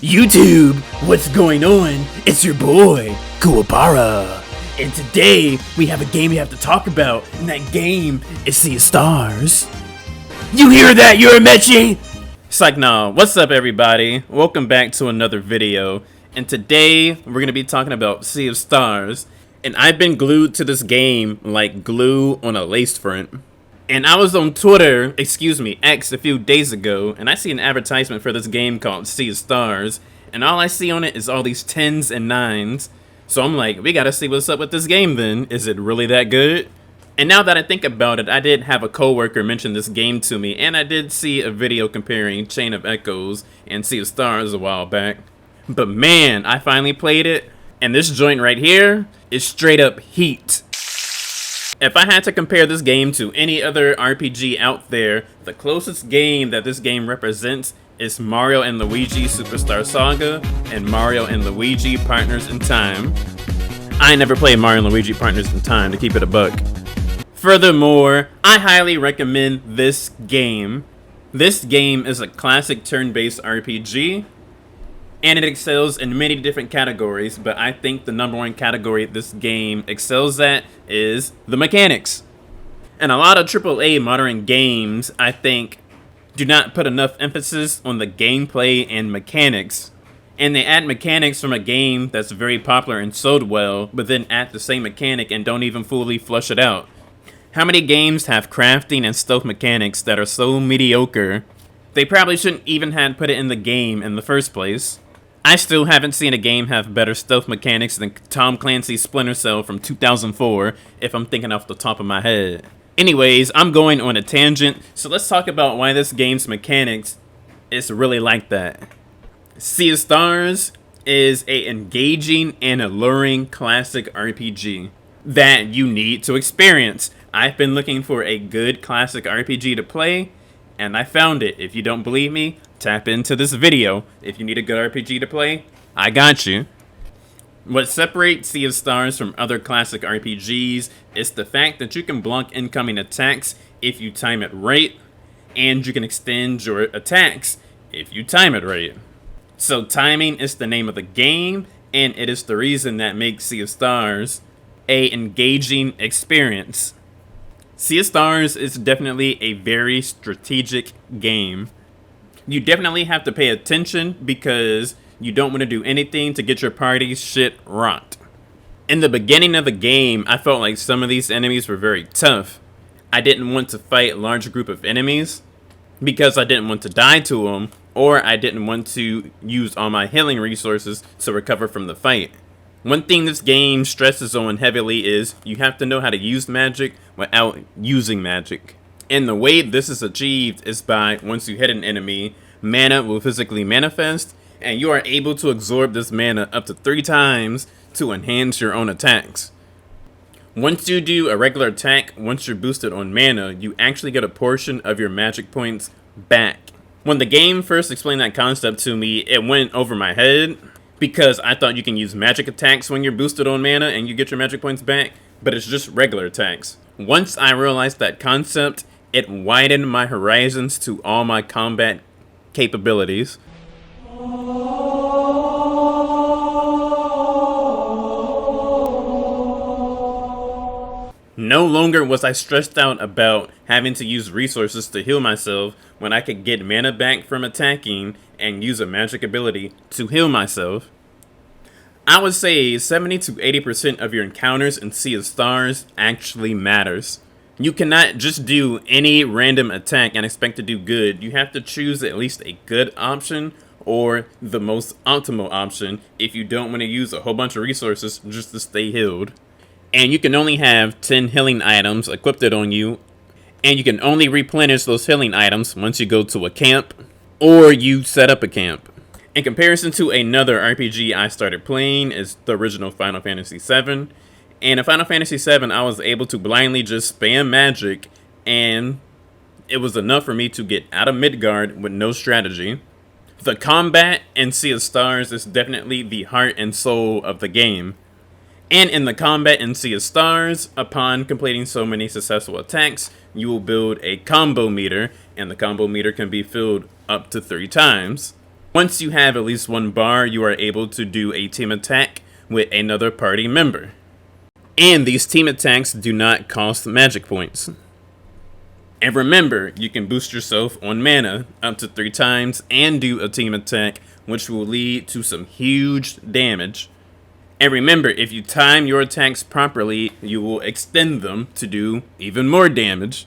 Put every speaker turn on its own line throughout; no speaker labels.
YouTube, what's going on? It's your boy, Kuwabara. And today, we have a game we have to talk about, and that game is Sea of Stars. You hear that, Uramechi? It's like, nah, what's up everybody? Welcome back to another video. And today, we're gonna be talking about Sea of Stars. And I've been glued to this game like glue on a lace front. And I was on Twitter, X, a few days ago, and I see an advertisement for this game called Sea of Stars, and all I see on it is all these 10s and 9s. So I'm like, we gotta see what's up with this game then. Is it really that good? And now that I think about it, I did have a coworker mention this game to me, and I did see a video comparing Chain of Echoes and Sea of Stars a while back. But man, I finally played it, and this joint right here is straight up heat. If I had to compare this game to any other RPG out there, the closest game that this game represents is Mario and Luigi Superstar Saga and Mario and Luigi Partners in Time. I never played Mario and Luigi Partners in Time, to keep it a buck. Furthermore, I highly recommend this game. This game is a classic turn-based RPG, and it excels in many different categories, but I think the number one category this game excels at is the mechanics. And a lot of AAA modern games, I think, do not put enough emphasis on the gameplay and mechanics. And they add mechanics from a game that's very popular and sold well, but then add the same mechanic and don't even fully flush it out. How many games have crafting and stealth mechanics that are so mediocre, they probably shouldn't even have put it in the game in the first place? I still haven't seen a game have better stealth mechanics than Tom Clancy's Splinter Cell from 2004, if I'm thinking off the top of my head. Anyways, I'm going on a tangent, so let's talk about why this game's mechanics is really like that. Sea of Stars is an engaging and alluring classic RPG that you need to experience. I've been looking for a good classic RPG to play, and I found it. If you don't believe me, tap into this video. If you need a good RPG to play, I got you. What separates Sea of Stars from other classic RPGs is the fact that you can block incoming attacks if you time it right, and you can extend your attacks if you time it right. So timing is the name of the game, and it is the reason that makes Sea of Stars an engaging experience. Sea of Stars is definitely a very strategic game. You definitely have to pay attention because you don't want to do anything to get your party's shit rocked. In the beginning of the game, I felt like some of these enemies were very tough. I didn't want to fight a large group of enemies because I didn't want to die to them, or I didn't want to use all my healing resources to recover from the fight. One thing this game stresses on heavily is you have to know how to use magic without using magic. And the way this is achieved is by, once you hit an enemy, mana will physically manifest, and you are able to absorb this mana up to 3 times to enhance your own attacks. Once you do a regular attack, once you're boosted on mana, you actually get a portion of your magic points back. When the game first explained that concept to me, it went over my head, because I thought you can use magic attacks when you're boosted on mana and you get your magic points back, but it's just regular attacks. Once I realized that concept, it widened my horizons to all my combat capabilities. No longer was I stressed out about having to use resources to heal myself when I could get mana back from attacking and use a magic ability to heal myself. I would say 70 to 80% of your encounters in Sea of Stars actually matters. You cannot just do any random attack and expect to do good. You have to choose at least a good option or the most optimal option if you don't want to use a whole bunch of resources just to stay healed. And you can only have 10 healing items equipped on you, and you can only replenish those healing items once you go to a camp or you set up a camp. In comparison to another RPG I started playing is the original Final Fantasy VII. And in Final Fantasy VII, I was able to blindly just spam magic, and it was enough for me to get out of Midgard with no strategy. The combat in Sea of Stars is definitely the heart and soul of the game. And in the combat in Sea of Stars, upon completing so many successful attacks, you will build a combo meter, and the combo meter can be filled up to 3 times. Once you have at least one bar, you are able to do a team attack with another party member. And these team attacks do not cost magic points. And remember, you can boost yourself on mana up to 3 times and do a team attack, which will lead to some huge damage. And remember, if you time your attacks properly, you will extend them to do even more damage.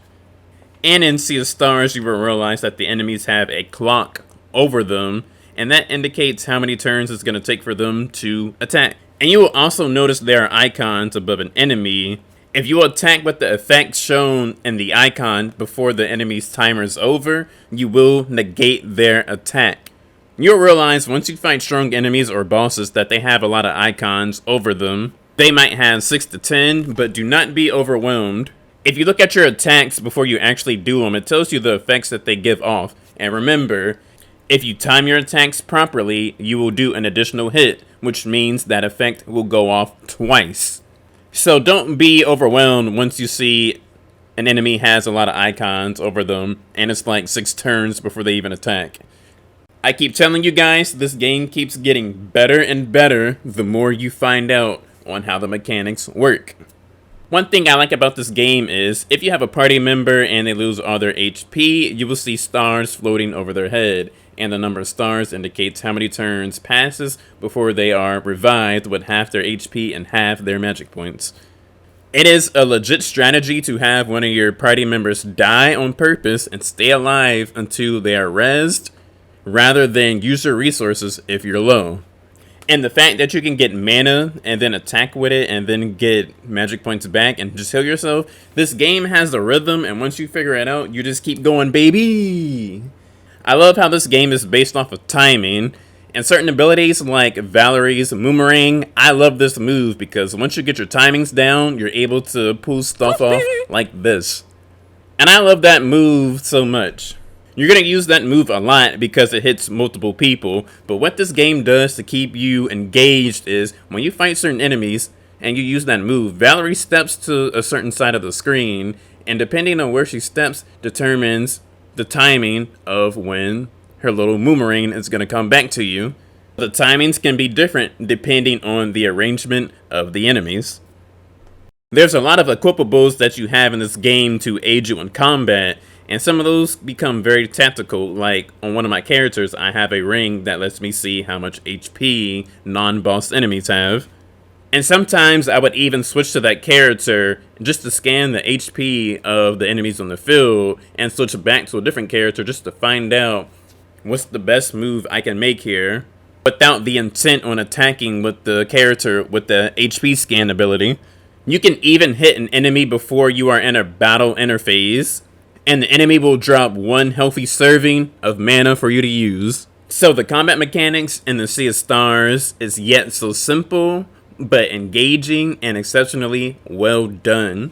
And in Sea of Stars, you will realize that the enemies have a clock over them, and that indicates how many turns it's going to take for them to attack. And you will also notice there are icons above an enemy. If you attack with the effect shown in the icon before the enemy's timer is over, you will negate their attack. You'll realize once you fight strong enemies or bosses that they have a lot of icons over them. They might have 6 to 10, but do not be overwhelmed. If you look at your attacks before you actually do them, it tells you the effects that they give off. And remember, if you time your attacks properly, you will do an additional hit, which means that effect will go off twice. So don't be overwhelmed once you see an enemy has a lot of icons over them, and it's like 6 turns before they even attack. I keep telling you guys, this game keeps getting better and better the more you find out on how the mechanics work. One thing I like about this game is, if you have a party member and they lose all their HP, you will see stars floating over their head, and the number of stars indicates how many turns passes before they are revived with half their HP and half their magic points. It is a legit strategy to have one of your party members die on purpose and stay alive until they are rezzed, rather than use your resources if you're low. And the fact that you can get mana and then attack with it and then get magic points back and just heal yourself, this game has a rhythm, and once you figure it out, you just keep going, baby. I love how this game is based off of timing, and certain abilities like Valerie's Boomerang. I love this move because once you get your timings down, you're able to pull stuff off like this. And I love that move so much. You're going to use that move a lot because it hits multiple people, but what this game does to keep you engaged is when you fight certain enemies and you use that move, Valerie steps to a certain side of the screen, and depending on where she steps determines the timing of when her little boomerang is going to come back to you. The timings can be different depending on the arrangement of the enemies. There's a lot of equipables that you have in this game to aid you in combat, and some of those become very tactical. Like on one of my characters, I have a ring that lets me see how much HP non-boss enemies have. And sometimes I would even switch to that character just to scan the HP of the enemies on the field and switch back to a different character just to find out what's the best move I can make here without the intent on attacking with the character with the HP scan ability. You can even hit an enemy before you are in a battle interface, and the enemy will drop 1 healthy serving of mana for you to use. So the combat mechanics in the Sea of Stars is yet so simple, but engaging and exceptionally well done.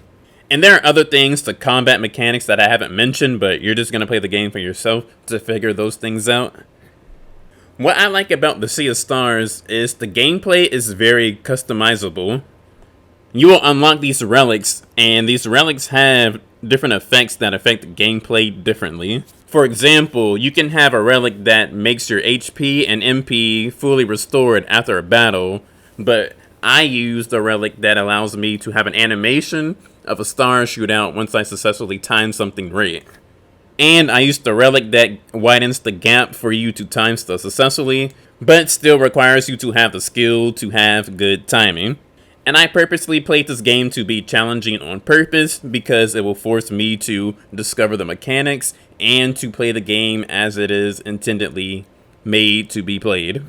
And there are other things to combat mechanics that I haven't mentioned, but you're just going to play the game for yourself to figure those things out. What I like about the Sea of Stars is the gameplay is very customizable. You will unlock these relics, and these relics have different effects that affect the gameplay differently. For example, you can have a relic that makes your HP and MP fully restored after a battle, but I use the relic that allows me to have an animation of a star shootout once I successfully time something right. And I use the relic that widens the gap for you to time stuff successfully, but still requires you to have the skill to have good timing. And I purposely played this game to be challenging on purpose because it will force me to discover the mechanics and to play the game as it is intendedly made to be played.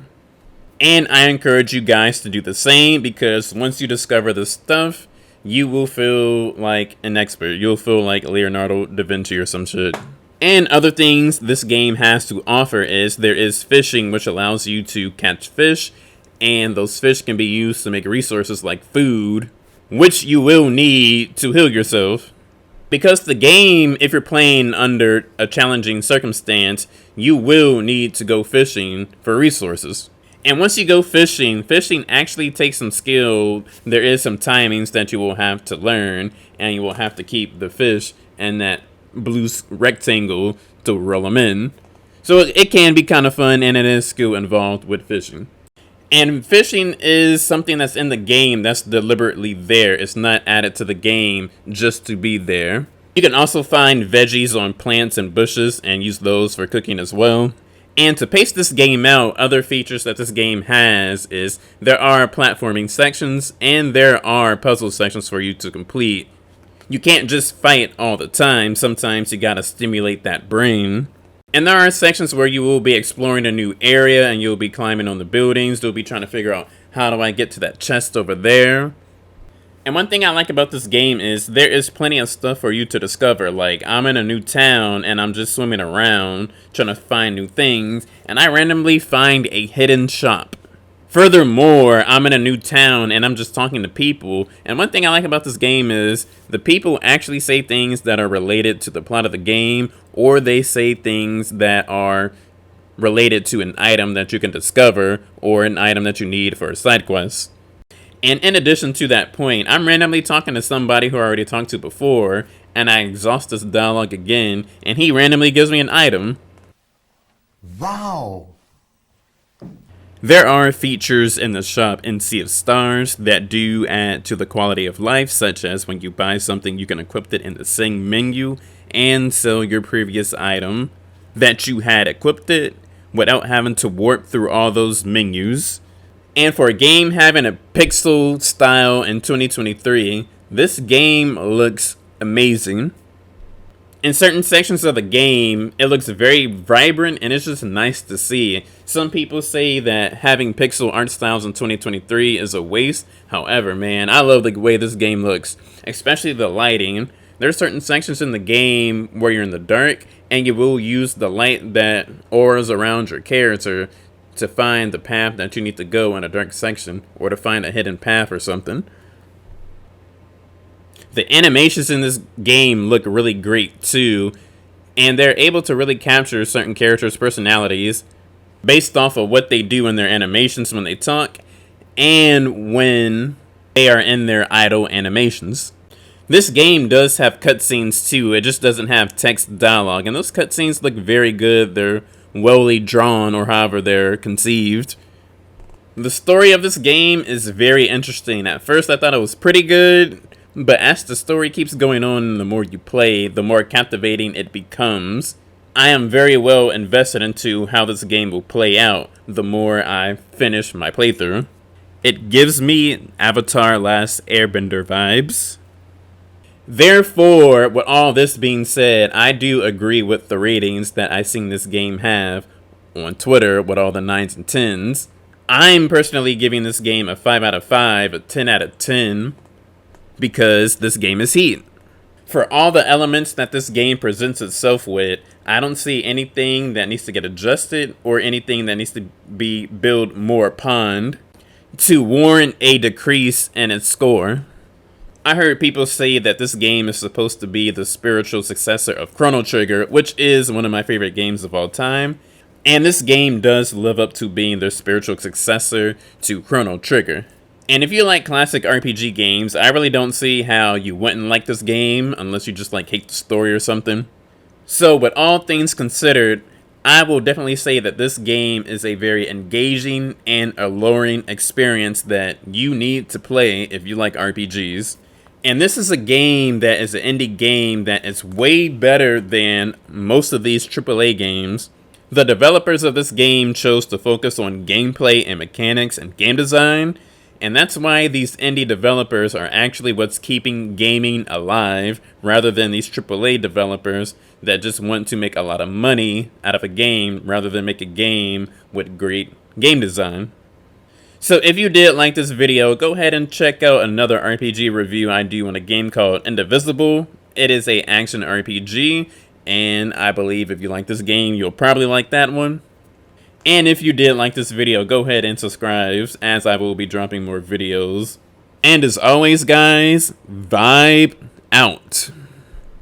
And I encourage you guys to do the same, because once you discover this stuff, you will feel like an expert. You'll feel like Leonardo da Vinci or some shit. And other things this game has to offer is there is fishing, which allows you to catch fish, and those fish can be used to make resources like food, which you will need to heal yourself. Because the game, if you're playing under a challenging circumstance, you will need to go fishing for resources. And once you go fishing, fishing actually takes some skill. There is some timings that you will have to learn, and you will have to keep the fish in that blue rectangle to reel them in. So it can be kind of fun, and it is skill involved with fishing. And fishing is something that's in the game that's deliberately there. It's not added to the game just to be there. You can also find veggies on plants and bushes and use those for cooking as well. And to pace this game out, other features that this game has is there are platforming sections and there are puzzle sections for you to complete. You can't just fight all the time. Sometimes you gotta stimulate that brain. And there are sections where you will be exploring a new area and you'll be climbing on the buildings. You'll be trying to figure out, how do I get to that chest over there? And one thing I like about this game is there is plenty of stuff for you to discover. Like, I'm in a new town and I'm just swimming around trying to find new things, and I randomly find a hidden shop. Furthermore, I'm in a new town and I'm just talking to people, and one thing I like about this game is the people actually say things that are related to the plot of the game, or they say things that are related to an item that you can discover or an item that you need for a side quest. And in addition to that point, I'm randomly talking to somebody who I already talked to before, and I exhaust this dialogue again, and he randomly gives me an item.
Wow!
There are features in the shop in Sea of Stars that do add to the quality of life, such as when you buy something, you can equip it in the same menu and sell your previous item that you had equipped it without having to warp through all those menus. And for a game having a pixel style in 2023, this game looks amazing. In certain sections of the game, it looks very vibrant and it's just nice to see. Some people say that having pixel art styles in 2023 is a waste. However, man, I love the way this game looks, especially the lighting. There's certain sections in the game where you're in the dark and you will use the light that auras around your character to find the path that you need to go in a dark section, or to find a hidden path or something. The animations in this game look really great too, and they're able to really capture certain characters' personalities based off of what they do in their animations when they talk and when they are in their idle animations. This game does have cutscenes too, it just doesn't have text dialogue, and those cutscenes look very good. They're well drawn, or however they're conceived. The story of this game is very interesting. At first I thought it was pretty good, but as the story keeps going on and the more you play, the more captivating it becomes. I am very well invested into how this game will play out the more I finish my playthrough. It gives me Avatar Last Airbender vibes. Therefore, with all this being said, I do agree with the ratings that I've seen this game have on Twitter with all the 9s and 10s. I'm personally giving this game a 5 out of 5, a 10 out of 10, because this game is heat. For all the elements that this game presents itself with, I don't see anything that needs to get adjusted or anything that needs to be built more upon to warrant a decrease in its score. I heard people say that this game is supposed to be the spiritual successor of Chrono Trigger, which is one of my favorite games of all time. And this game does live up to being the spiritual successor to Chrono Trigger. And if you like classic RPG games, I really don't see how you wouldn't like this game unless you just like hate the story or something. So with all things considered, I will definitely say that this game is a very engaging and alluring experience that you need to play if you like RPGs. And this is a game that is an indie game that is way better than most of these AAA games. The developers of this game chose to focus on gameplay and mechanics and game design, and that's why these indie developers are actually what's keeping gaming alive, rather than these AAA developers that just want to make a lot of money out of a game rather than make a game with great game design. So if you did like this video, go ahead and check out another RPG review I do on a game called Indivisible. It is a action RPG, and I believe if you like this game, you'll probably like that one. And if you did like this video, go ahead and subscribe, as I will be dropping more videos. And as always, guys, vibe out.